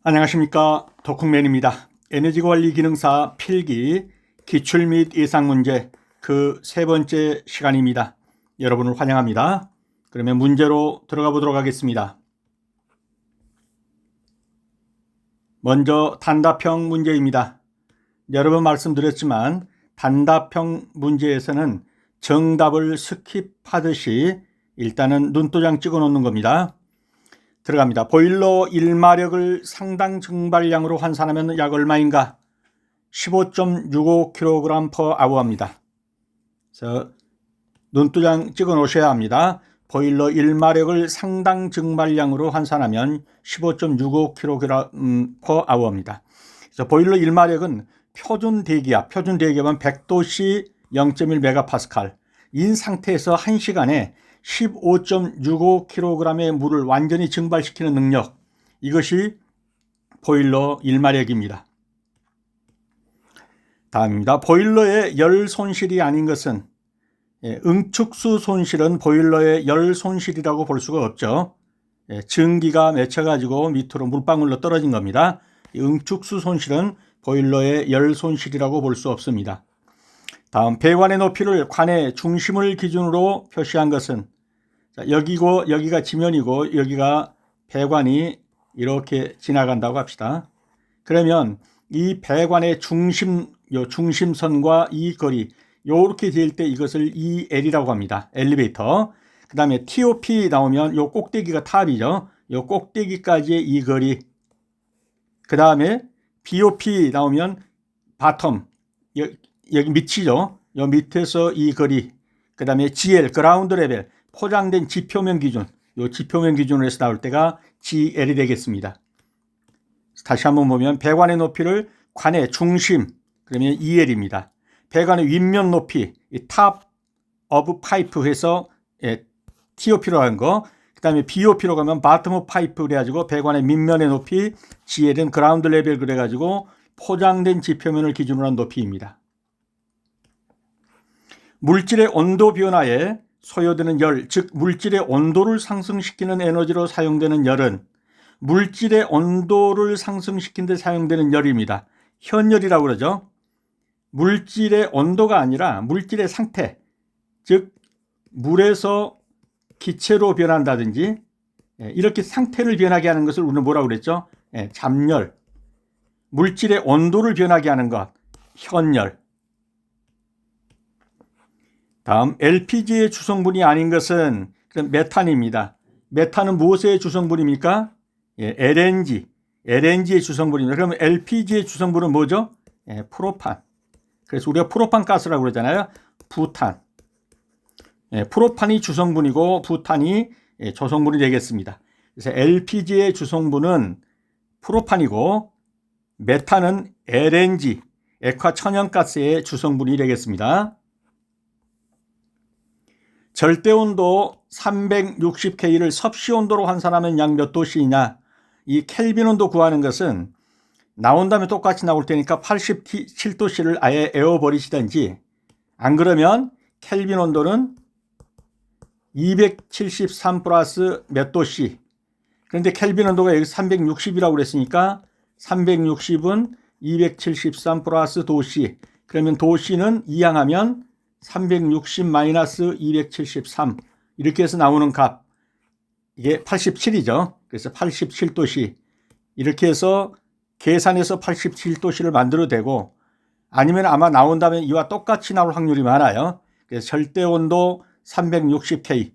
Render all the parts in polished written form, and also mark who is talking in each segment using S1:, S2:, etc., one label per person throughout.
S1: 안녕하십니까, 덕후맨입니다. 에너지관리 기능사 필기 기출 및 예상문제 그 세 번째 시간입니다. 여러분을 환영합니다. 그러면 문제로 들어가 보도록 하겠습니다. 먼저 단답형 문제입니다. 여러 번 말씀드렸지만 단답형 문제에서는 정답을 스킵하듯이 일단은 눈도장 찍어 놓는 겁니다. 들어갑니다. 보일러 1마력을 상당 증발량으로 환산하면 약 얼마인가? 15.65kg/h입니다. 그래서 눈도장 찍어 놓으셔야 합니다. 보일러 1마력을 상당 증발량으로 환산하면 15.65kg/h입니다. 그래서 보일러 1마력은 표준 대기압, 표준 대기압은 100도씨 0.1MPa 인 상태에서 1시간에 15.65kg의 물을 완전히 증발시키는 능력, 이것이 보일러 1마력입니다. 다음입니다. 보일러의 열 손실이 아닌 것은, 응축수 손실은 보일러의 열 손실이라고 볼 수가 없죠. 증기가 맺혀가지고 밑으로 물방울로 떨어진 겁니다. 응축수 손실은 보일러의 열 손실이라고 볼 수 없습니다. 다음, 배관의 높이를 관의 중심을 기준으로 표시한 것은, 여기고 여기가 지면이고 여기가 배관이 이렇게 지나간다고 합시다. 그러면 이 배관의 중심선과 이 거리, 이렇게 될 때 이것을 EL이라고 합니다. 엘리베이터. 그 다음에 TOP 나오면 요 꼭대기가 탑이죠. 요 꼭대기까지의 이 거리. 그 다음에 BOP 나오면 바텀, 여기 밑이죠. 요 밑에서 이 거리. 그 다음에 GL, 그라운드 레벨, 포장된 지표면 기준, 요 지표면 기준으로 해서 나올 때가 GL이 되겠습니다. 다시 한번 보면 배관의 높이를 관의 중심, 그러면 EL입니다. 배관의 윗면 높이, 탑 오브 파이프 해서 TOP로 한 거, 그 다음에 BOP로 가면 바텀 오브 파이프 그래가지고 배관의 밑면의 높이, GL은 그라운드 레벨 그래가지고 포장된 지표면을 기준으로 한 높이입니다. 물질의 온도 변화에 소요되는 열, 즉 물질의 온도를 상승시키는 에너지로 사용되는 열은 물질의 온도를 상승시키는 데 사용되는 열입니다. 현열이라고 그러죠. 물질의 온도가 아니라 물질의 상태, 즉 물에서 기체로 변한다든지 이렇게 상태를 변하게 하는 것을 우리는 뭐라고 그랬죠? 잠열. 물질의 온도를 변하게 하는 것, 현열. 다음, LPG의 주성분이 아닌 것은 메탄입니다. 메탄은 무엇의 주성분입니까? LNG의 주성분입니다. 그러면 LPG의 주성분은 뭐죠? 프로판. 그래서 우리가 프로판 가스라고 그러잖아요. 부탄. 프로판이 주성분이고 부탄이 조성분이 되겠습니다. 그래서 LPG의 주성분은 프로판이고 메탄은 LNG, 액화천연가스의 주성분이 되겠습니다. 절대온도 360K를 섭씨온도로 환산하면 약 몇 도씨이냐? 이 켈빈 온도 구하는 것은 나온 다음에 똑같이 나올 테니까 87도씨를 아예 에워버리시든지, 안 그러면 켈빈 온도는 273 플러스 몇 도씨. 그런데 켈빈 온도가 여기 360이라고 그랬으니까 360은 273 플러스 도씨. 그러면 도씨는 이항하면 360 마이너스 273 이렇게 해서 나오는 값, 이게 87이죠. 그래서 87도씨 이렇게 해서 계산해서 87도씨를 만들어도 되고, 아니면 아마 나온다면 이와 똑같이 나올 확률이 많아요. 그래서 절대온도 360K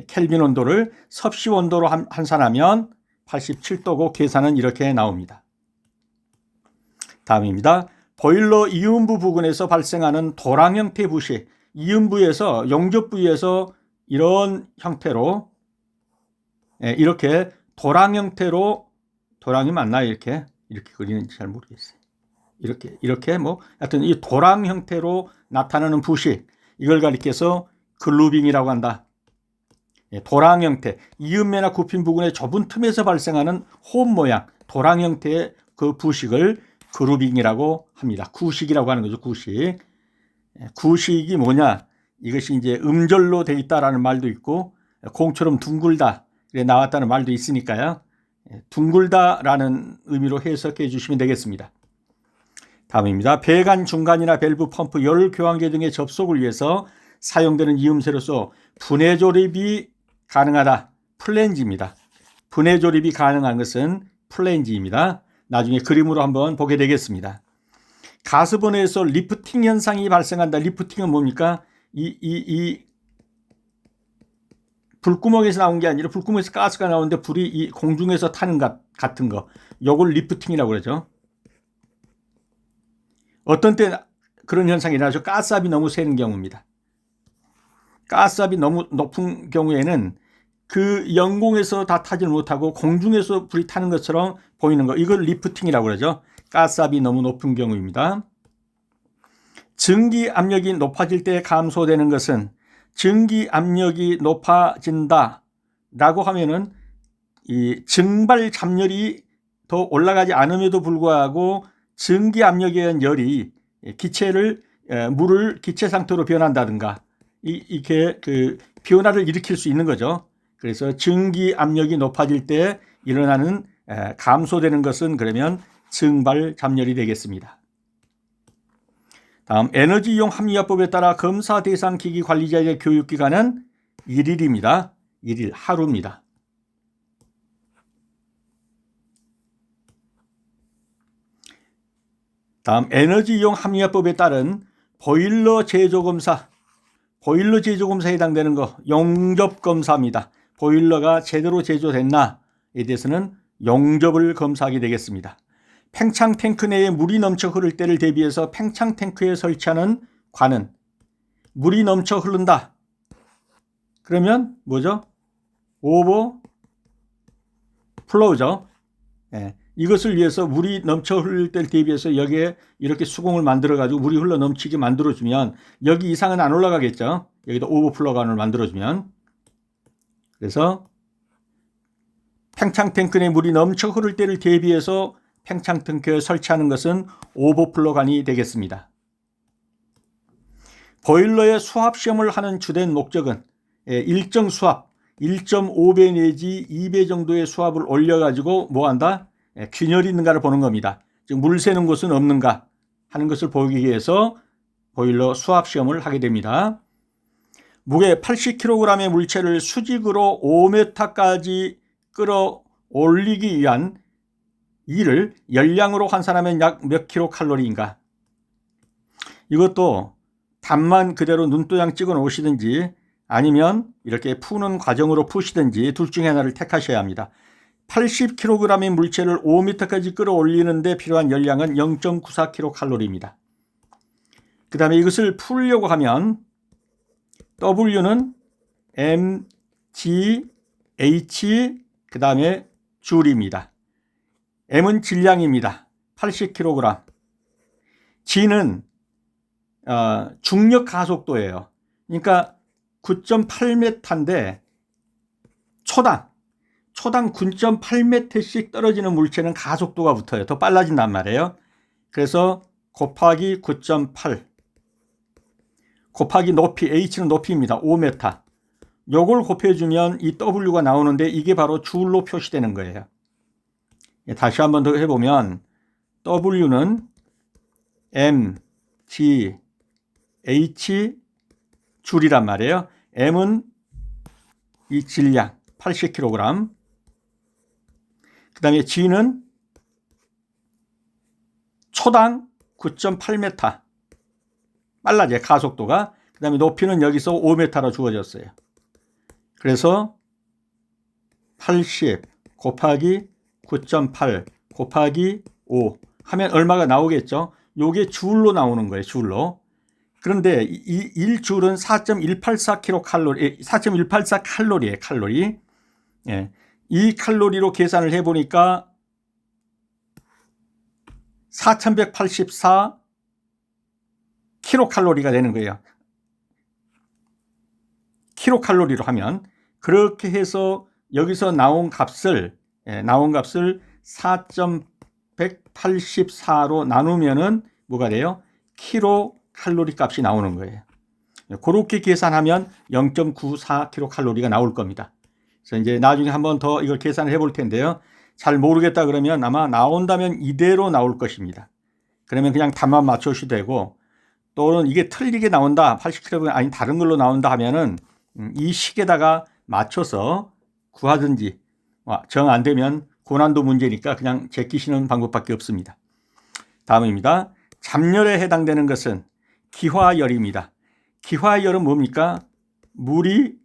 S1: 켈빈 온도를 섭씨 온도로 환산하면 87도고 계산은 이렇게 나옵니다. 다음입니다. 보일러 이음부 부근에서 발생하는 도랑 형태 부식, 이음부에서 용접 부위에서 이런 형태로 이렇게 도랑 형태로, 도랑이 맞나요? 이렇게 그리는지 잘 모르겠어요. 이렇게 뭐 하여튼 이 도랑 형태로 나타나는 부식, 이걸 가리켜서 글루빙이라고 한다. 도랑 형태, 이음매나 굽힌 부근의 좁은 틈에서 발생하는 홈 모양, 도랑 형태의 그 부식을 그루빙이라고 합니다. 구식이라고 하는 거죠. 구식. 구식이 뭐냐? 이것이 이제 음절로 되어 있다라는 말도 있고 공처럼 둥글다 나왔다는 말도 있으니까요. 둥글다라는 의미로 해석해 주시면 되겠습니다. 다음입니다. 배관 중간이나 밸브, 펌프, 열 교환기 등의 접속을 위해서 사용되는 이음새로서 분해 조립이 가능하다. 플랜지입니다. 분해 조립이 가능한 것은 플랜지입니다. 나중에 그림으로 한번 보게 되겠습니다. 가스버너에서 리프팅 현상이 발생한다. 리프팅은 뭡니까? 이 불구멍에서 나온 게 아니라 불구멍에서 가스가 나오는데 불이 이 공중에서 타는 것 같은 거. 요걸 리프팅이라고 그러죠. 어떤 때 그런 현상이 일어나죠. 가스압이 너무 세는 경우입니다. 가스압이 너무 높은 경우에는 그 영공에서 다 타질 못하고 공중에서 불이 타는 것처럼 보이는 거. 이걸 리프팅이라고 그러죠. 가스압이 너무 높은 경우입니다. 증기 압력이 높아질 때 감소되는 것은 증기 압력이 높아진다 라고 하면은 이 증발 잠열이 더 올라가지 않음에도 불구하고 증기 압력에 의한 열이 물을 기체 상태로 변한다든가 이렇게 그 변화를 일으킬 수 있는 거죠. 그래서 증기 압력이 높아질 때 일어나는 감소되는 것은 그러면 증발 잠열이 되겠습니다. 다음 에너지 이용 합리화법에 따라 검사 대상 기기 관리자의 교육기간은 1일입니다. 1일 하루입니다. 다음 에너지 이용 합리화법에 따른 보일러 제조검사에 해당되는 거 용접검사입니다. 보일러가 제대로 제조됐나에 대해서는 용접을 검사하게 되겠습니다. 팽창 탱크 내에 물이 넘쳐 흐를 때를 대비해서 팽창 탱크에 설치하는 관은 물이 넘쳐 흐른다. 그러면 뭐죠? 오버플로우죠. 이것을 위해서 물이 넘쳐 흐를 때를 대비해서 여기에 이렇게 수공을 만들어 가지고 물이 흘러 넘치게 만들어 주면 여기 이상은 안 올라가겠죠. 여기다 오버플로우관을 만들어 주면. 그래서 팽창 탱크 내 물이 넘쳐 흐를 때를 대비해서 팽창 탱크에 설치하는 것은 오버플로우관이 되겠습니다. 보일러의 수압 시험을 하는 주된 목적은 일정 수압 1.5배 내지 2배 정도의 수압을 올려가지고 뭐한다? 균열이 있는가를 보는 겁니다. 즉 물 새는 곳은 없는가 하는 것을 보기 위해서 보일러 수압 시험을 하게 됩니다. 무게 80kg의 물체를 수직으로 5m까지 끌어올리기 위한 이를 열량으로 환산하면 약 몇 킬로칼로리인가? 이것도 답만 그대로 눈도장 찍어 놓으시든지 아니면 이렇게 푸는 과정으로 푸시든지 둘 중에 하나를 택하셔야 합니다. 80kg의 물체를 5m까지 끌어올리는데 필요한 열량은 0.94kcal입니다. 그 다음에 이것을 풀려고 하면 W는 mgh 그 다음에 줄입니다. m은 질량입니다. 80kg. g는 중력 가속도예요. 그러니까 9.8m인데 초당 9.8m씩 떨어지는 물체는 가속도가 붙어요. 더 빨라진단 말이에요. 그래서 곱하기 9.8 곱하기 높이, h는 높이입니다. 5m. 요걸 곱해주면 이 w가 나오는데 이게 바로 줄로 표시되는 거예요. 다시 한번 더 해보면 w는 m, g, h 줄이란 말이에요. m은 이 질량 80kg, 그 다음에 g는 초당 9.8m 빨라져요. 가속도가. 그 다음에 높이는 여기서 5m로 주어졌어요. 그래서 80 곱하기 9.8 곱하기 5 하면 얼마가 나오겠죠? 요게 줄로 나오는 거예요. 줄로. 그런데 이 1줄은 4.184kcal, 4.184칼로리예요. 칼로리. 예. 이 칼로리로 계산을 해보니까 4184 킬로칼로리가 되는 거예요. 킬로칼로리로 하면 그렇게 해서 여기서 나온 값을 4.184로 나누면은 뭐가 돼요? 킬로칼로리 값이 나오는 거예요. 그렇게 계산하면 0.94 킬로칼로리가 나올 겁니다. 그래서 이제 나중에 한번 더 이걸 계산을 해볼 텐데요. 잘 모르겠다 그러면 아마 나온다면 이대로 나올 것입니다. 그러면 그냥 답만 맞추셔도 되고, 또는 이게 틀리게 나온다, 80kg 아니 다른 걸로 나온다 하면은 이 식에다가 맞춰서 구하든지, 정 안 되면 고난도 문제니까 그냥 제끼시는 방법밖에 없습니다. 다음입니다. 잡열에 해당되는 것은 기화열입니다. 기화열은 뭡니까? 물이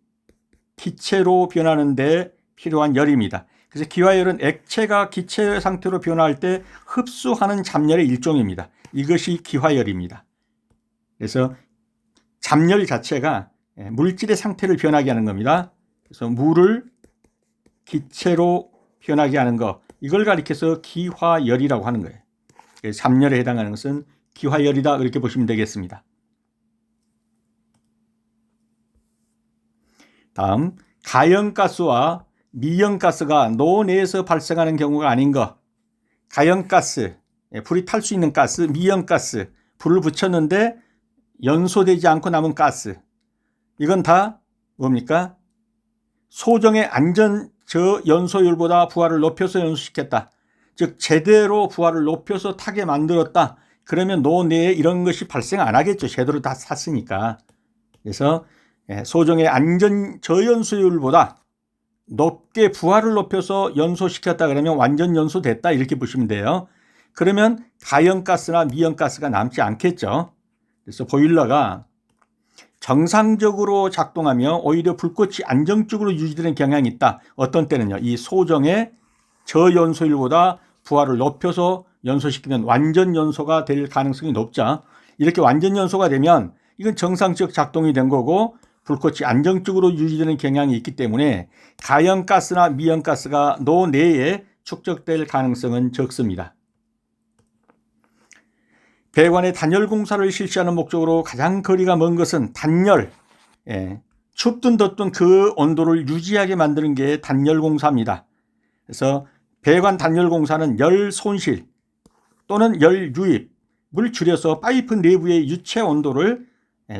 S1: 기체로 변하는 데 필요한 열입니다. 그래서 기화열은 액체가 기체 상태로 변화할 때 흡수하는 잡열의 일종입니다. 이것이 기화열입니다. 그래서 잡열 자체가 물질의 상태를 변하게 하는 겁니다. 그래서 물을 기체로 변하게 하는 것, 이걸 가리켜서 기화열이라고 하는 거예요. 잡열에 해당하는 것은 기화열이다, 그렇게 보시면 되겠습니다. 다음, 가연가스와 미연가스가 노내에서 발생하는 경우가 아닌 것. 가연가스, 불이 탈 수 있는 가스, 미연가스, 불을 붙였는데 연소되지 않고 남은 가스, 이건 다 뭡니까? 소정의 안전 저연소율보다 부하를 높여서 연소시켰다. 즉 제대로 부하를 높여서 타게 만들었다. 그러면 노내에 이런 것이 발생 안 하겠죠. 제대로 다 탔으니까. 그래서 소정의 안전 저연소율보다 높게 부하를 높여서 연소시켰다 그러면 완전 연소됐다, 이렇게 보시면 돼요. 그러면 가연가스나 미연가스가 남지 않겠죠. 그래서 보일러가 정상적으로 작동하며 오히려 불꽃이 안정적으로 유지되는 경향이 있다. 어떤 때는요, 이 소정의 저연소율보다 부하를 높여서 연소시키면 완전 연소가 될 가능성이 높죠. 이렇게 완전 연소가 되면 이건 정상적 작동이 된 거고 불꽃이 안정적으로 유지되는 경향이 있기 때문에 가연가스나 미연가스가 노내에 축적될 가능성은 적습니다. 배관의 단열 공사를 실시하는 목적으로 가장 거리가 먼 것은 단열, 춥든 덥든 그 온도를 유지하게 만드는 게 단열 공사입니다. 그래서 배관 단열 공사는 열 손실 또는 열 유입을 줄여서 파이프 내부의 유체 온도를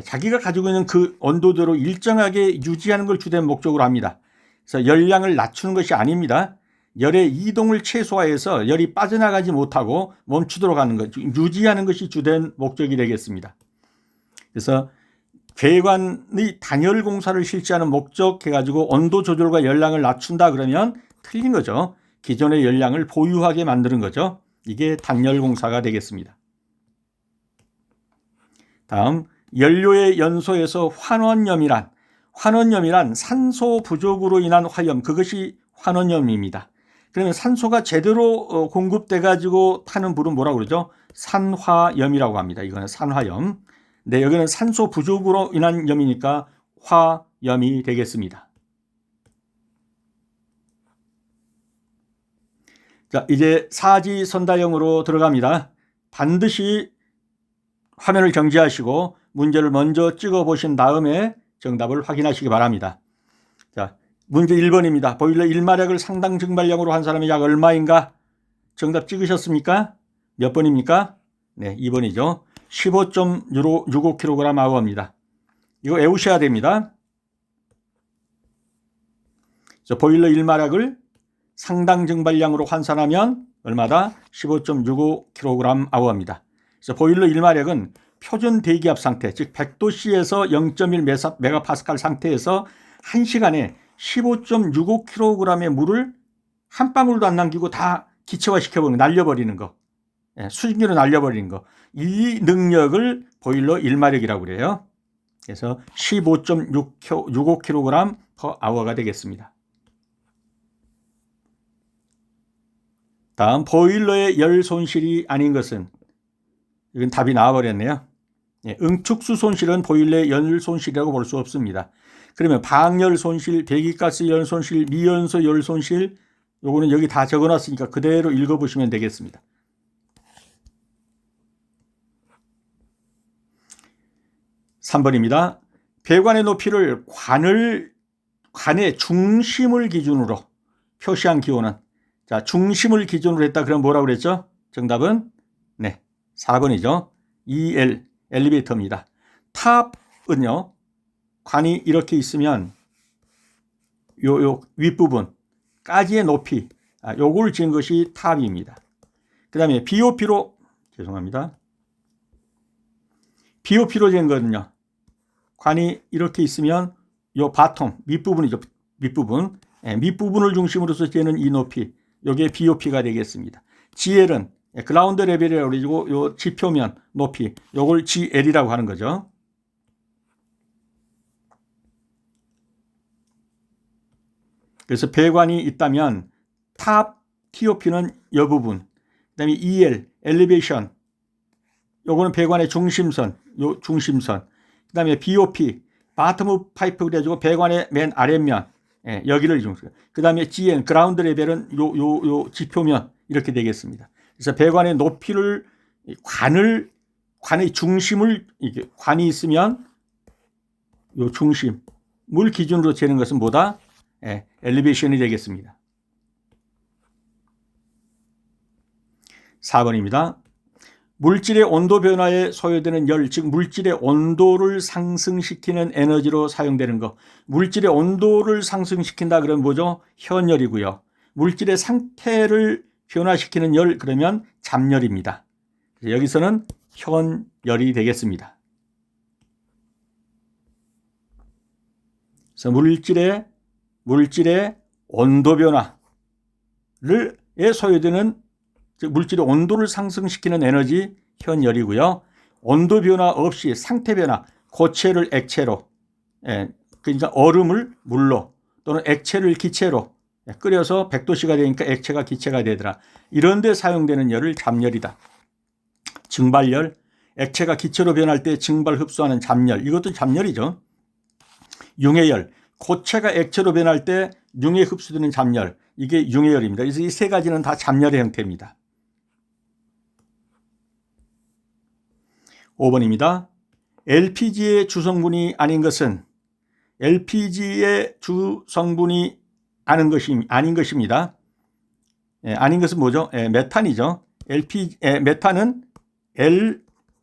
S1: 자기가 가지고 있는 그 온도대로 일정하게 유지하는 걸 주된 목적으로 합니다. 그래서 열량을 낮추는 것이 아닙니다. 열의 이동을 최소화해서 열이 빠져나가지 못하고 멈추도록 하는 것, 유지하는 것이 주된 목적이 되겠습니다. 그래서 배관의 단열 공사를 실시하는 목적 해가지고 온도 조절과 열량을 낮춘다 그러면 틀린 거죠. 기존의 열량을 보유하게 만드는 거죠. 이게 단열 공사가 되겠습니다. 다음, 연료의 연소에서 환원염이란 산소 부족으로 인한 화염, 그것이 환원염입니다. 그러면 산소가 제대로 공급돼 가지고 타는 불은 뭐라고 그러죠? 산화염이라고 합니다. 이거는 산화염. 네, 여기는 산소 부족으로 인한 염이니까 화염이 되겠습니다. 자, 이제 사지선다형으로 들어갑니다. 반드시 화면을 정지하시고 문제를 먼저 찍어 보신 다음에 정답을 확인하시기 바랍니다. 자, 문제 1번입니다. 보일러 1마력을 상당 증발량으로 한 사람의 약 얼마인가? 정답 찍으셨습니까? 몇 번입니까? 네, 2번이죠. 15.65kg 아워입니다. 이거 외우셔야 됩니다. 그래서 보일러 1마력을 상당 증발량으로 환산하면 얼마다? 15.65kg 아워입니다. 그래서 보일러 1마력은 표준 대기압 상태, 즉 100도씨에서 0.1 메가파스칼 상태에서 1시간에 15.65kg의 물을 한 방울도 안 남기고 다 기체화시켜버리는, 날려버리는 거, 수증기로 날려버리는 거, 이 능력을 보일러 1마력이라고 그래요. 그래서 15.65kg per hour가 되겠습니다. 다음, 보일러의 열 손실이 아닌 것은, 이건 답이 나와버렸네요. 응축수 손실은 보일러의 열 손실이라고 볼 수 없습니다. 그러면 방열 손실, 배기가스 열 손실, 미연소 열 손실, 요거는 여기 다 적어놨으니까 그대로 읽어보시면 되겠습니다. (3번입니다) 배관의 높이를 관의 중심을 기준으로 표시한 기호는, 자, 중심을 기준으로 했다 그럼 뭐라고 그랬죠? 정답은 네, 4번이죠. EL, 엘리베이터입니다. 탑은요, 관이 이렇게 있으면 요 윗부분까지의 높이, 요걸 지은 것이 탑입니다. 그 다음에 BOP로, 죄송합니다. BOP로 잰 거는요. 관이 이렇게 있으면 요 바텀, 밑부분이죠. 밑부분. 밑부분을 중심으로서 재는 이 높이. 요게 BOP가 되겠습니다. GL은 그라운드 레벨이라고 그러고 요 지표면 높이. 요걸 GL이라고 하는 거죠. 그래서 배관이 있다면 탑 TOP는 이 부분, 그다음에 EL, 엘리베이션, 요거는 배관의 중심선, 요 중심선, 그다음에 BOP, 바텀 파이프 그래가지고 배관의 맨 아랫면, 여기를 중심. 그다음에 GN, 그라운드 레벨은 요 지표면 이렇게 되겠습니다. 그래서 배관의 높이를 관의 중심을 이게 관이 있으면 요 중심을 기준으로 재는 것은 뭐다? 엘리베이션이 되겠습니다. 4번입니다. 물질의 온도 변화에 소요되는 열, 즉 물질의 온도를 상승시키는 에너지로 사용되는 것. 물질의 온도를 상승시킨다 그러면 뭐죠? 현열이고요. 물질의 상태를 변화시키는 열, 그러면 잠열입니다. 여기서는 현열이 되겠습니다. 그래서 물질의 온도 변화에 소요되는, 즉 물질의 온도를 상승시키는 에너지 현열이고요. 온도 변화 없이 상태 변화, 고체를 액체로, 그러니까 얼음을 물로 또는 액체를 기체로 끓여서 100도씨가 되니까 액체가 기체가 되더라. 이런 데 사용되는 열을 잠열이다. 증발열, 액체가 기체로 변할 때 증발 흡수하는 잠열, 이것도 잠열이죠. 융해열, 고체가 액체로 변할 때 융해 흡수되는 잠열, 이게 융해열입니다. 그래서 이 세 가지는 다 잠열의 형태입니다. 5번입니다. LPG의 주성분이 아닌 것은, LPG의 주성분이 아닌 것입니다. 아닌 것은 뭐죠? 메탄이죠. 메탄은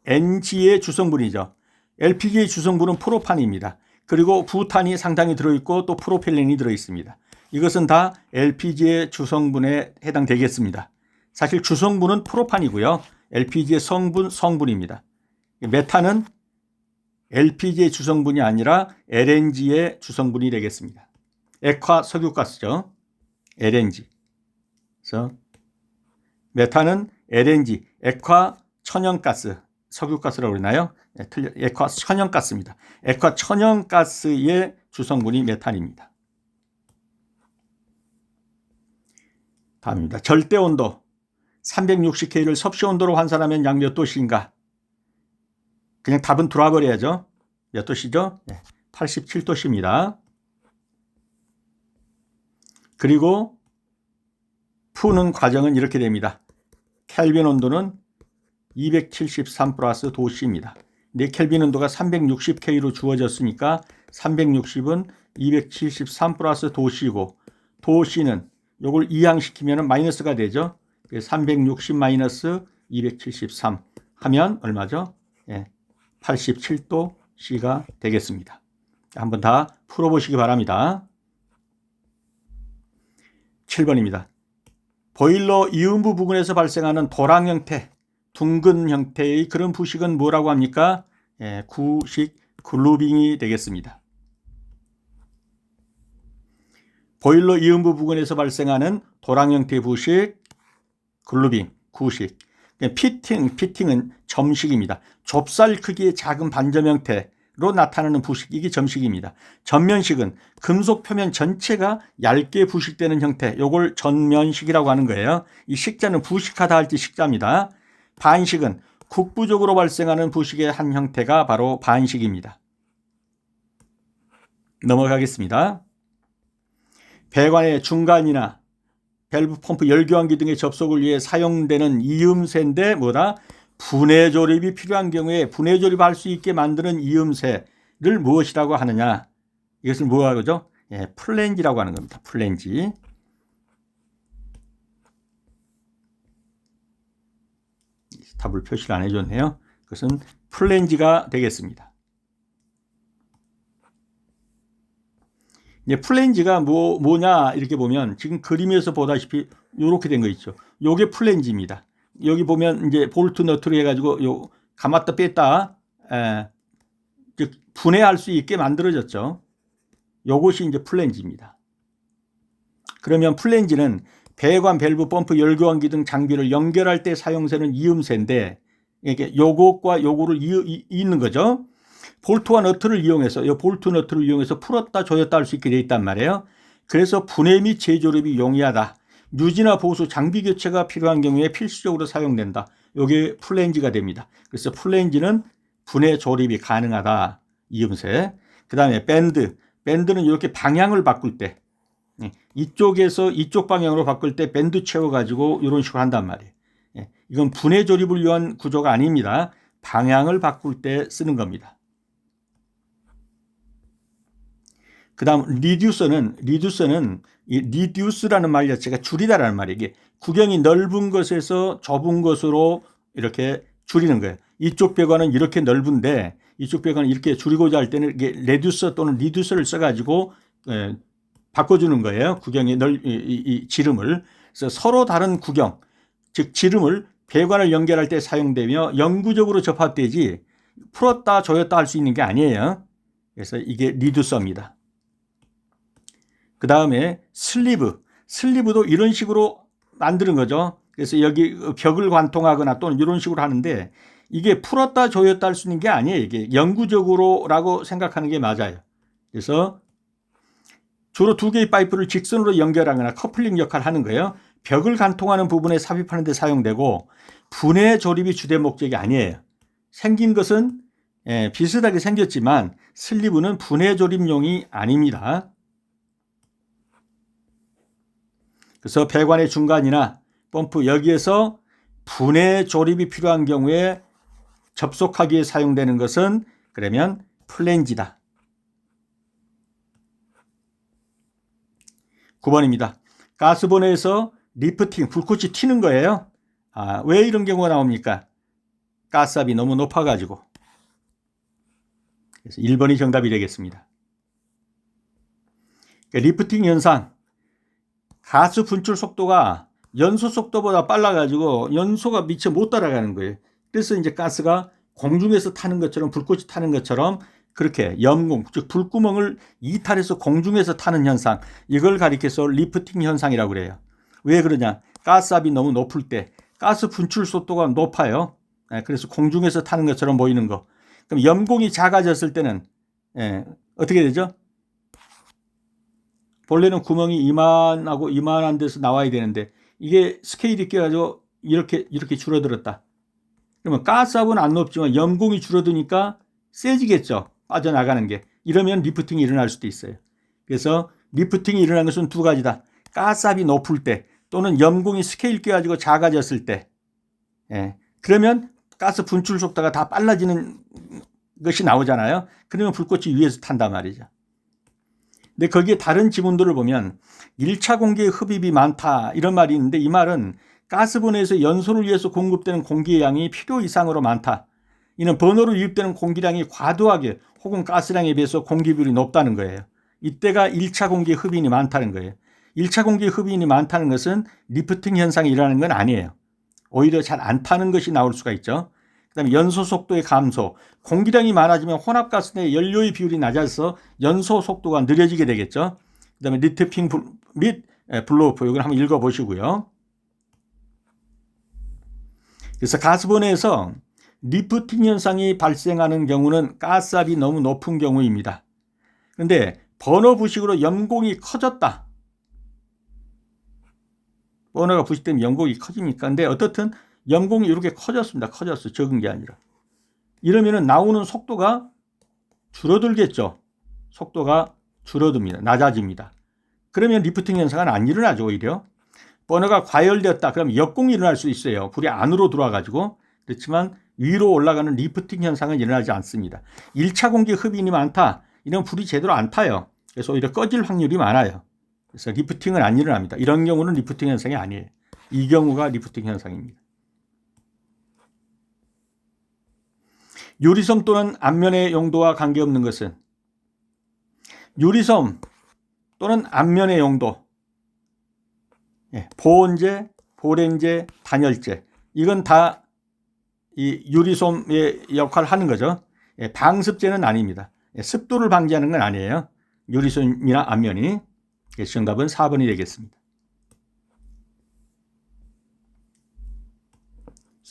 S1: LNG의 주성분이죠. LPG의 주성분은 프로판입니다. 그리고 부탄이 상당히 들어있고 또 프로펠렌이 들어있습니다. 이것은 다 LPG의 주성분에 해당되겠습니다. 사실 주성분은 프로판이고요. LPG의 성분입니다. 메탄은 LPG의 주성분이 아니라 LNG의 주성분이 되겠습니다. 액화 석유가스죠. LNG. 그래서 메탄은 LNG, 액화 천연가스, 석유가스라고 그러나요? 액화 천연가스입니다. 액화 천연가스의 주성분이 메탄입니다. 다음입니다. 절대온도 360K를 섭씨온도로 환산하면 약 몇 도씨인가? 그냥 답은 들어와버려야죠. 몇 도씨죠? 87도씨입니다. 그리고 푸는 과정은 이렇게 됩니다. 켈빈 온도는 273 플러스 도씨입니다. 근데 켈빈 온도가 360K로 주어졌으니까 360은 273 플러스 도씨고, 도씨는 이걸 이항시키면 마이너스가 되죠. 360 마이너스 273 하면 얼마죠? 87도 C가 되겠습니다. 한번 다 풀어보시기 바랍니다. 7번입니다. 보일러 이음부 부근에서 발생하는 도랑 형태, 둥근 형태의 그런 부식은 뭐라고 합니까? 구식 글루빙이 되겠습니다. 보일러 이음부 부근에서 발생하는 도랑 형태의 부식, 글루빙, 구식. 피팅은 점식입니다. 좁쌀 크기의 작은 반점 형태로 나타나는 부식, 이게 점식입니다. 전면식은 금속 표면 전체가 얇게 부식되는 형태, 이걸 전면식이라고 하는 거예요. 이 식자는 부식하다 할 때 식자입니다. 반식은 국부적으로 발생하는 부식의 한 형태가 바로 반식입니다. 넘어가겠습니다. 배관의 중간이나 밸브 펌프 열교환기 등의 접속을 위해 사용되는 이음새인데 뭐다? 분해 조립이 필요한 경우에 분해 조립할 수 있게 만드는 이음새를 무엇이라고 하느냐? 이것을 뭐라고 하죠? 플랜지라고 하는 겁니다. 플랜지. 답을 표시를 안 해줬네요. 그것은 플랜지가 되겠습니다. 플랜지가 뭐냐 이렇게 보면 지금 그림에서 보다시피 이렇게 된 거 있죠. 요게 플랜지입니다. 여기 보면 이제 볼트 너트로 해가지고 요 감았다 뺐다 분해할 수 있게 만들어졌죠. 요것이 이제 플랜지입니다. 그러면 플랜지는 배관, 밸브, 펌프, 열교환기 등 장비를 연결할 때 사용되는 이음새인데 이게 요것과 요거를 잇는 거죠. 볼트와 너트를 이용해서 이 볼트 너트를 이용해서 풀었다 조였다 할 수 있게 되어 있단 말이에요. 그래서 분해 및 재조립이 용이하다. 유지나 보수, 장비 교체가 필요한 경우에 필수적으로 사용된다. 이게 플랜지가 됩니다. 그래서 플랜지는 분해 조립이 가능하다. 이음새. 그 다음에 밴드는 이렇게 방향을 바꿀 때 이쪽에서 이쪽 방향으로 바꿀 때 밴드 채워가지고 이런 식으로 한단 말이에요. 이건 분해 조립을 위한 구조가 아닙니다. 방향을 바꿀 때 쓰는 겁니다. 그 다음 리듀서는 이 리듀스라는 말 자체가 줄이다라는 말이에요. 이게 구경이 넓은 것에서 좁은 것으로 이렇게 줄이는 거예요. 이쪽 배관은 이렇게 넓은데 이쪽 배관은 이렇게 줄이고자 할 때는 이게 레듀서 또는 리듀서를 써가지고 바꿔주는 거예요. 구경이 이 지름을. 그래서 서로 다른 구경, 즉 지름을 배관을 연결할 때 사용되며 영구적으로 접합되지 풀었다 조였다 할 수 있는 게 아니에요. 그래서 이게 리듀서입니다. 그 다음에 슬리브도 이런 식으로 만드는 거죠. 그래서 여기 벽을 관통하거나 또는 이런 식으로 하는데 이게 풀었다 조였다 할 수 있는 게 아니에요. 이게 영구적으로라고 생각하는 게 맞아요. 그래서 주로 두 개의 파이프를 직선으로 연결하거나 커플링 역할을 하는 거예요. 벽을 관통하는 부분에 삽입하는 데 사용되고 분해 조립이 주된 목적이 아니에요. 생긴 것은 비슷하게 생겼지만 슬리브는 분해 조립용이 아닙니다. 그래서 배관의 중간이나 펌프 여기에서 분해 조립이 필요한 경우에 접속하기에 사용되는 것은 그러면 플랜지다. 9번입니다. 가스버너에서 리프팅, 불꽃이 튀는 거예요. 왜 이런 경우가 나옵니까? 가스압이 너무 높아가지고. 그래서 1번이 정답이 되겠습니다. 리프팅 현상. 가스 분출 속도가 연소 속도보다 빨라가지고 연소가 미처 못 따라가는 거예요. 그래서 이제 가스가 공중에서 타는 것처럼 불꽃이 타는 것처럼 그렇게 염공, 즉 불구멍을 이탈해서 공중에서 타는 현상, 이걸 가리켜서 리프팅 현상이라고 그래요. 왜 그러냐? 가스압이 너무 높을 때 가스 분출 속도가 높아요. 그래서 공중에서 타는 것처럼 보이는 거. 그럼 염공이 작아졌을 때는 어떻게 되죠? 본래는 구멍이 이만한 데서 나와야 되는데 이게 스케일이 껴가지고 이렇게 줄어들었다. 그러면 가스압은 안 높지만 염공이 줄어드니까 세지겠죠. 빠져나가는 게. 이러면 리프팅이 일어날 수도 있어요. 그래서 리프팅이 일어나는 것은 두 가지다. 가스압이 높을 때 또는 염공이 스케일 껴가지고 작아졌을 때. 그러면 가스 분출 속도가 다 빨라지는 것이 나오잖아요. 그러면 불꽃이 위에서 탄단 말이죠. 근데 거기에 다른 지문들을 보면 1차 공기의 흡입이 많다 이런 말이 있는데 이 말은 가스버너에서 연소를 위해서 공급되는 공기의 양이 필요 이상으로 많다. 이는 버너로 유입되는 공기량이 과도하게 혹은 가스량에 비해서 공기 비율이 높다는 거예요. 이때가 1차 공기 흡인이 많다는 거예요. 1차 공기 흡인이 많다는 것은 리프팅 현상이 일어나는 건 아니에요. 오히려 잘 안 타는 것이 나올 수가 있죠. 그 다음에 연소 속도의 감소. 공기량이 많아지면 혼합가스 내 연료의 비율이 낮아져서 연소 속도가 느려지게 되겠죠. 그 다음에 리트핑 및 블로우프, 이걸 한번 읽어보시고요. 그래서 가스버너에서 리프팅 현상이 발생하는 경우는 가스압이 너무 높은 경우입니다. 그런데 버너 부식으로 염공이 커졌다. 버너가 부식되면 염공이 커집니까? 근데 어떻든 염공이 이렇게 커졌습니다. 커졌어. 적은 게 아니라. 이러면 나오는 속도가 줄어들겠죠. 속도가 줄어듭니다. 낮아집니다. 그러면 리프팅 현상은 안 일어나죠. 오히려. 버너가 과열되었다. 그럼 역공이 일어날 수 있어요. 불이 안으로 들어와가지고. 그렇지만 위로 올라가는 리프팅 현상은 일어나지 않습니다. 1차 공기 흡인이 많다. 이런 불이 제대로 안 타요. 그래서 오히려 꺼질 확률이 많아요. 그래서 리프팅은 안 일어납니다. 이런 경우는 리프팅 현상이 아니에요. 이 경우가 리프팅 현상입니다. 유리섬 또는 앞면의 용도와 관계없는 것은 유리섬 또는 앞면의 용도, 보온재, 보랭재, 단열재, 이건 다 이 유리솜의 역할을 하는 거죠. 방습재는 아닙니다. 습도를 방지하는 건 아니에요. 유리솜이나 앞면이. 그래서 정답은 4번이 되겠습니다.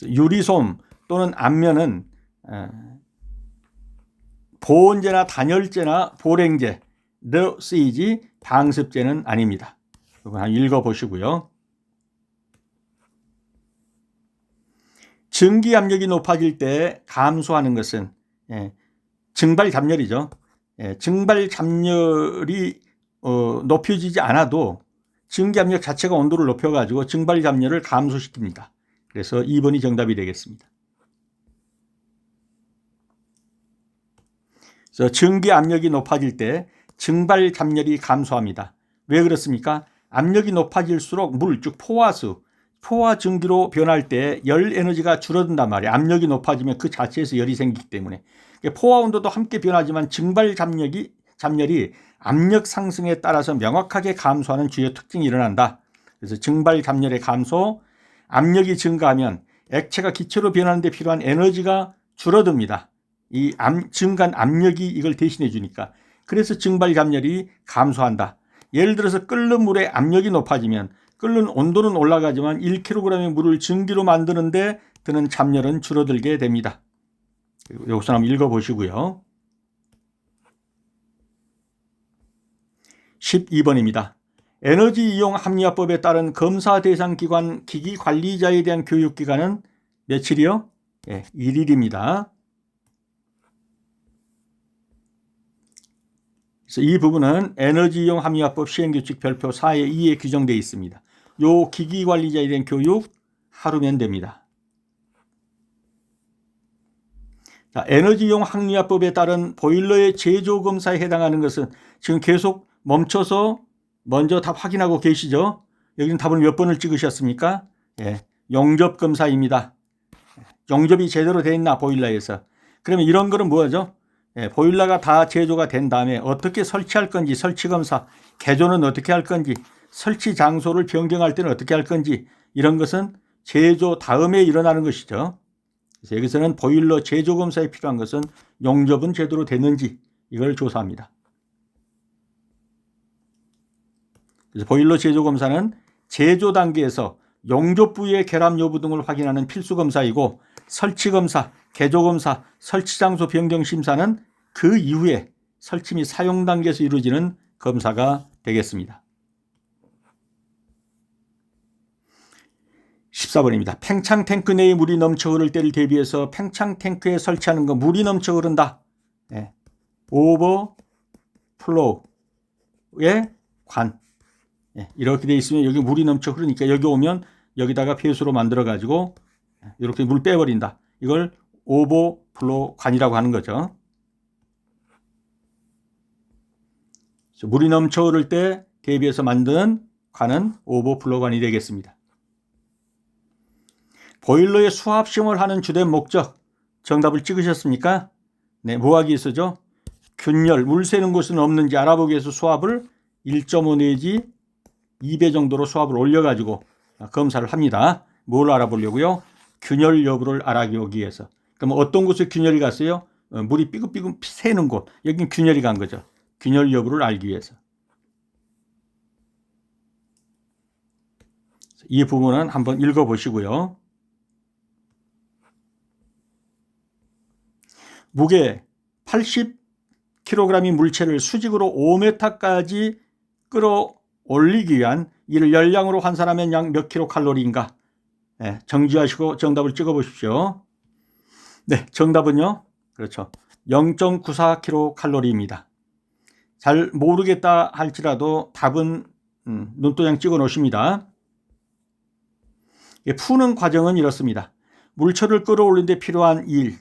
S1: 유리솜 또는 앞면은 보온재나 단열재나 보랭재로 쓰이지 방습재는 아닙니다. 이거 한번 읽어보시고요. 증기 압력이 높아질 때 감소하는 것은 증발 잡열이죠. 증발 잡열이 높여지지 않아도 증기 압력 자체가 온도를 높여가지고 증발 잡열을 감소시킵니다. 그래서 2번이 정답이 되겠습니다. 그래서 증기 압력이 높아질 때 증발 잡열이 감소합니다. 왜 그렇습니까? 압력이 높아질수록 물, 즉 포화수, 포화 증기로 변할 때 열 에너지가 줄어든단 말이에요. 압력이 높아지면 그 자체에서 열이 생기기 때문에. 포화 온도도 함께 변하지만 증발 잡열이 압력 상승에 따라서 명확하게 감소하는 주요 특징이 일어난다. 그래서 증발 잡열의 감소, 압력이 증가하면 액체가 기체로 변하는 데 필요한 에너지가 줄어듭니다. 이 증가한 압력이 이걸 대신해 주니까. 그래서 증발 잡열이 감소한다. 예를 들어서 끓는 물의 압력이 높아지면 끓는 온도는 올라가지만 1kg의 물을 증기로 만드는데 드는 잡열은 줄어들게 됩니다. 여기서 한번 읽어보시고요. 12번입니다. 에너지 이용 합리화법에 따른 검사 대상 기관 기기 관리자에 대한 교육 기간은 며칠이요? 1일입니다. 그래서 이 부분은 에너지 이용 합리화법 시행규칙 별표 4의 2에 규정되어 있습니다. 요 기기 관리자에 대한 교육 하루면 됩니다. 자, 에너지 이용 합리화법에 따른 보일러의 제조 검사에 해당하는 것은 지금 계속 멈춰서 먼저 다 확인하고 계시죠? 여기는 답을 몇 번을 찍으셨습니까? 용접 검사입니다. 용접이 제대로 되어 있나 보일러에서. 그러면 이런 거는 뭐죠? 보일러가 다 제조가 된 다음에 어떻게 설치할 건지, 설치 검사, 개조는 어떻게 할 건지, 설치 장소를 변경할 때는 어떻게 할 건지, 이런 것은 제조 다음에 일어나는 것이죠. 그래서 여기서는 보일러 제조 검사에 필요한 것은 용접은 제대로 됐는지 이걸 조사합니다. 그래서 보일러 제조 검사는 제조 단계에서 용접 부위의 결함 여부 등을 확인하는 필수 검사이고, 설치 검사, 개조 검사, 설치 장소 변경 심사는 그 이후에 설치 및 사용 단계에서 이루어지는 검사가 되겠습니다. 14번입니다. 팽창 탱크 내에 물이 넘쳐 흐를 때를 대비해서 팽창 탱크에 설치하는 거 물이 넘쳐 흐른다. 오버플로우의 관. 이렇게 되어 있으면 여기 물이 넘쳐 흐르니까 여기 오면 여기다가 폐수로 만들어 가지고 이렇게 물 빼버린다. 이걸 오버플로우 관이라고 하는 거죠. 물이 넘쳐 흐를 때 대비해서 만든 관은 오버플로우 관이 되겠습니다. 보일러의 수압 시험을 하는 주된 목적, 정답을 찍으셨습니까? 네, 뭐하기 위해서죠? 균열, 물 새는 곳은 없는지 알아보기 위해서 수압을 1.5 내지 2배 정도로 수압을 올려가지고 검사를 합니다. 뭘 알아보려고요? 균열 여부를 알아보기 위해서. 그럼 어떤 곳에 균열이 갔어요? 물이 삐급삐급 새는 곳, 여긴 균열이 간 거죠. 균열 여부를 알기 위해서. 이 부분은 한번 읽어보시고요. 무게 80kg의 물체를 수직으로 5m까지 끌어올리기 위한 이를 열량으로 환산하면 약 몇 킬로칼로리인가? 정지하시고 정답을 찍어보십시오. 네, 정답은요. 그렇죠. 0.94킬로칼로리입니다. 잘 모르겠다 할지라도 답은 눈도장 찍어 놓으십니다. 푸는 과정은 이렇습니다. 물체를 끌어올리는 데 필요한 일,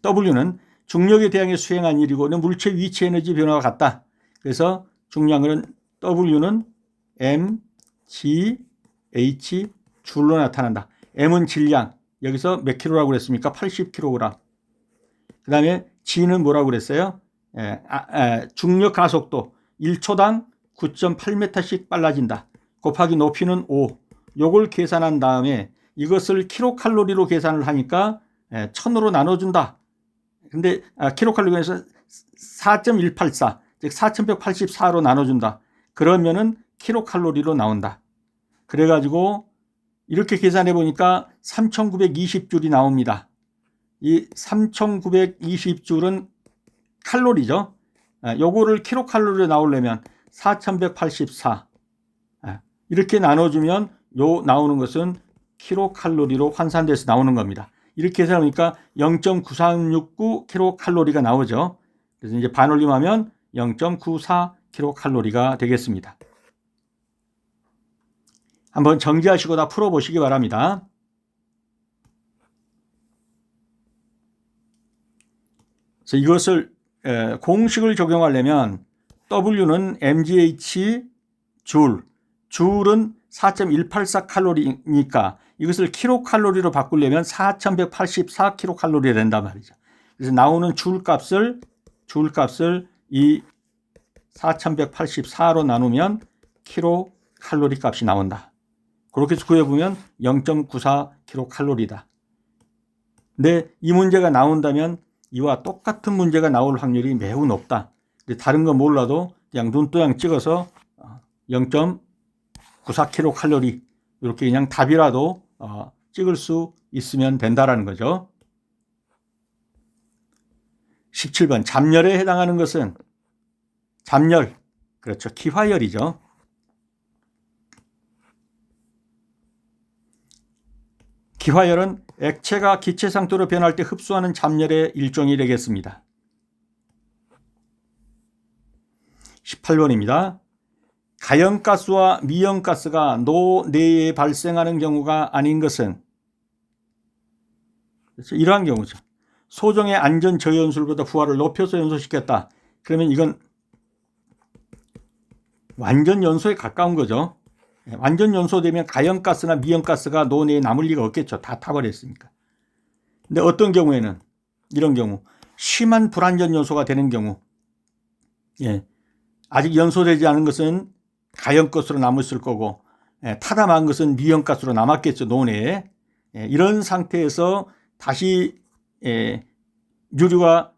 S1: W는 중력에 대항해 수행한 일이고 물체 위치 에너지 변화가 같다. 그래서 중량은 W는 m, g, h 줄로 나타난다. m은 질량, 여기서 몇 킬로라고 그랬습니까? 80kg. 그 다음에 g는 뭐라고 그랬어요? 중력 가속도, 1초당 9.8m씩 빨라진다. 곱하기 높이는 5. 요걸 계산한 다음에 이것을 킬로칼로리로 계산을 하니까 1000으로 나눠준다. 근데 킬로칼로리에서 4.184, 즉 4184로 나눠준다. 그러면은 킬로칼로리로 나온다. 그래가지고 이렇게 계산해 보니까 3920줄이 나옵니다. 이 3920줄은 칼로리죠. 요거를 킬로칼로리로 나오려면 4184 이렇게 나눠주면 요 나오는 것은 킬로칼로리로 환산돼서 나오는 겁니다. 이렇게 해서 보니까 0.9369 킬로칼로리가 나오죠. 그래서 이제 반올림하면 0.94 킬로칼로리가 되겠습니다. 한번 정지하시고 다 풀어보시기 바랍니다. 그래서 이것을 공식을 적용하려면 W는 mgh 줄은 4.184 칼로리니까 이것을 킬로칼로리로 바꾸려면 4184 킬로칼로리가 된단 말이죠. 그래서 나오는 줄값을 이 4184로 나누면 킬로칼로리 값이 나온다. 그렇게 해서 구해보면 0.94 킬로칼로리다. 근데 이 문제가 나온다면 이와 똑같은 문제가 나올 확률이 매우 높다. 다른 거 몰라도 그냥 눈도장 찍어서 0.94 킬로칼로리 이렇게 그냥 답이라도 찍을 수 있으면 된다라는 거죠. 17번 잠열에 해당하는 것은 잠열, 그렇죠. 기화열이죠. 기화열은 액체가 기체 상태로 변할 때 흡수하는 잠열의 일종이 되겠습니다. 18번입니다. 가연가스와 미연가스가 노내에 발생하는 경우가 아닌 것은 그렇죠? 이러한 경우죠. 소정의 안전 저연술보다 부하를 높여서 연소시켰다. 그러면 이건 완전 연소에 가까운 거죠. 완전 연소되면 가연가스나 미연가스가 노내에 남을 리가 없겠죠. 다 타버렸으니까. 근데 어떤 경우에는 이런 경우 심한 불완전 연소가 되는 경우 아직 연소되지 않은 것은 가연가스로 남았을 거고 타담한 것은 미연가스로 남았겠죠. 노내에. 이런 상태에서 다시 유류가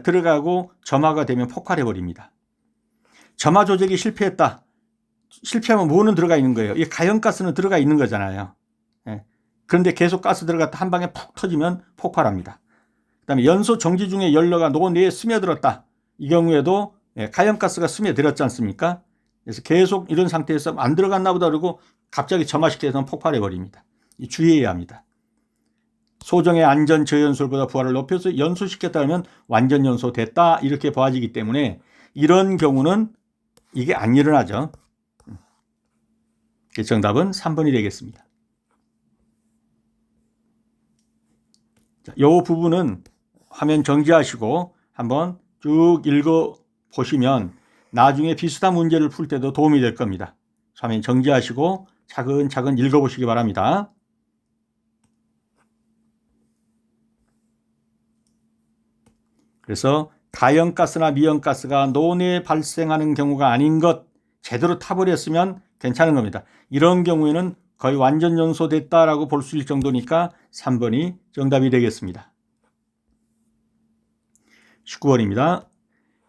S1: 들어가고 점화가 되면 폭발해 버립니다. 점화 조작이 실패했다. 실패하면 뭐는 들어가 있는 거예요? 이 가연가스는 들어가 있는 거잖아요. 그런데 계속 가스 들어갔다 한 방에 푹 터지면 폭발합니다. 그다음에 연소 정지 중에 연료가 노내에 스며들었다. 이 경우에도 가연가스가 스며들었지 않습니까? 그래서 계속 이런 상태에서 안 들어갔나 보다 그러고 갑자기 점화시켜서 폭발해 버립니다. 주의해야 합니다. 소정의 안전 저연소보다 부하를 높여서 연소시켰다면 완전 연소됐다 이렇게 봐지기 때문에 이런 경우는 이게 안 일어나죠. 정답은 3번이 되겠습니다. 이 부분은 화면 정지하시고 한번 쭉 읽어보시면 나중에 비슷한 문제를 풀 때도 도움이 될 겁니다. 화면 정지하시고 차근차근 읽어보시기 바랍니다. 그래서 가연가스나 미연가스가 노내에 발생하는 경우가 아닌 것 제대로 타버렸으면 괜찮은 겁니다. 이런 경우에는 거의 완전 연소됐다라고 볼 수 있을 정도니까 3번이 정답이 되겠습니다. 19번입니다.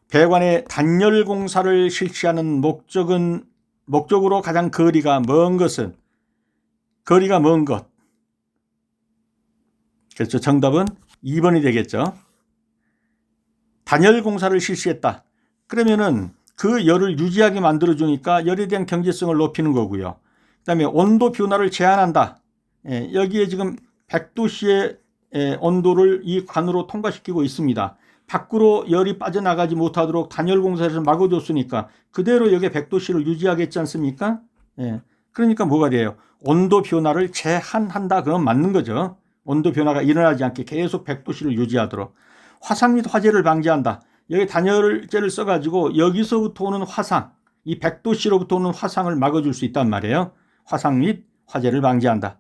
S1: 배관에 단열 공사를 실시하는 목적으로 가장 거리가 먼 것은 거리가 먼 것. 그렇죠. 정답은 2번이 되겠죠. 단열 공사를 실시했다. 그러면은 그 열을 유지하게 만들어주니까 열에 대한 경제성을 높이는 거고요. 그 다음에 온도 변화를 제한한다. 여기에 지금 100도씨의 온도를 이 관으로 통과시키고 있습니다. 밖으로 열이 빠져나가지 못하도록 단열 공사에서 막아줬으니까 그대로 여기에 100도씨를 유지하겠지 않습니까? 그러니까 뭐가 돼요? 온도 변화를 제한한다. 그러면 맞는 거죠. 온도 변화가 일어나지 않게 계속 100도씨를 유지하도록. 화상 및 화재를 방지한다. 여기 단열재를 써가지고 여기서부터 오는 화상, 이 100도씨로부터 오는 화상을 막아줄 수 있단 말이에요. 화상 및 화재를 방지한다.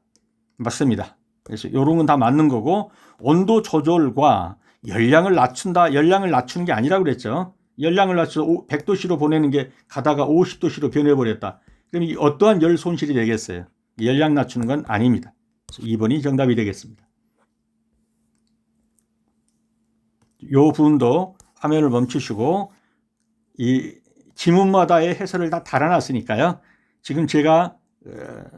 S1: 맞습니다. 그래서 이런 건 다 맞는 거고 온도 조절과 열량을 낮춘다. 열량을 낮추는 게 아니라고 그랬죠. 열량을 낮춰서 100도씨로 보내는 게 가다가 50도씨로 변해버렸다. 그럼 이 어떠한 열 손실이 되겠어요? 열량 낮추는 건 아닙니다. 2번이 정답이 되겠습니다. 이 부분도 화면을 멈추시고 이 지문마다의 해설을 다 달아놨으니까요. 지금 제가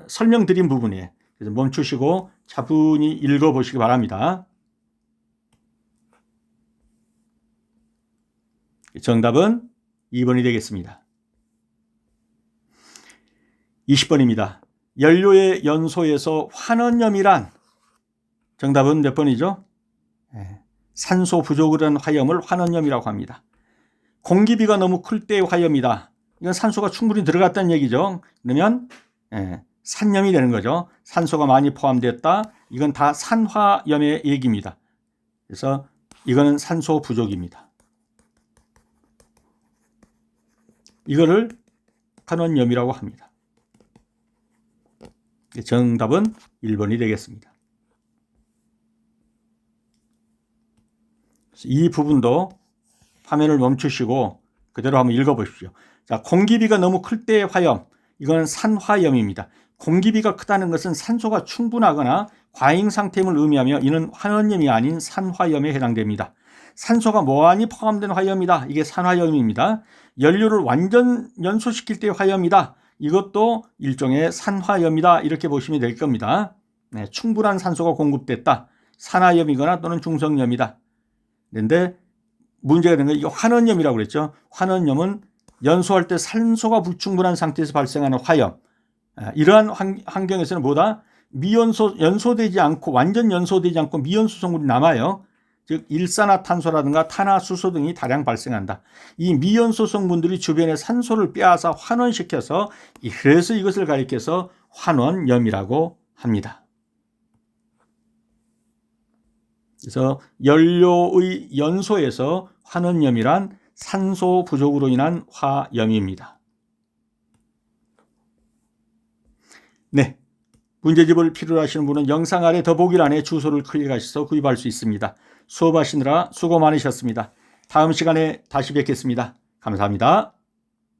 S1: 설명드린 부분이에요. 그래서 멈추시고 차분히 읽어보시기 바랍니다. 정답은 2번이 되겠습니다. 20번입니다. 연료의 연소에서 환원염이란 정답은 몇 번이죠? 산소 부족으로 한 화염을 환원염이라고 합니다. 공기비가 너무 클 때의 화염이다. 이건 산소가 충분히 들어갔다는 얘기죠. 그러면 산염이 되는 거죠. 산소가 많이 포함됐다. 이건 다 산화염의 얘기입니다. 그래서 이거는 산소 부족입니다. 이거를 환원염이라고 합니다. 정답은 1번이 되겠습니다. 이 부분도 화면을 멈추시고 그대로 한번 읽어보십시오. 자, 공기비가 너무 클 때의 화염, 이건 산화염입니다. 공기비가 크다는 것은 산소가 충분하거나 과잉 상태임을 의미하며 이는 환원염이 아닌 산화염에 해당됩니다. 산소가 무한히 포함된 화염이다. 이게 산화염입니다. 연료를 완전 연소시킬 때의 화염이다. 이것도 일종의 산화염이다. 이렇게 보시면 될 겁니다. 충분한 산소가 공급됐다. 산화염이거나 또는 중성염이다. 그런데 문제가 되는 건 이게 환원염이라고 그랬죠. 환원염은 연소할 때 산소가 불충분한 상태에서 발생하는 화염. 이러한 환경에서는 뭐다? 연소되지 않고 완전 연소되지 않고 미연소 성분이 남아요. 즉 일산화탄소라든가 탄화수소 등이 다량 발생한다. 이 미연소 성분들이 주변의 산소를 빼앗아 환원시켜서 그래서 이것을 가리켜서 환원염이라고 합니다. 그래서 연료의 연소에서 환원염이란 산소 부족으로 인한 화염입니다. 네, 문제집을 필요로 하시는 분은 영상 아래 더보기란에 주소를 클릭하셔서 구입할 수 있습니다. 수업하시느라 수고 많으셨습니다. 다음 시간에 다시 뵙겠습니다. 감사합니다.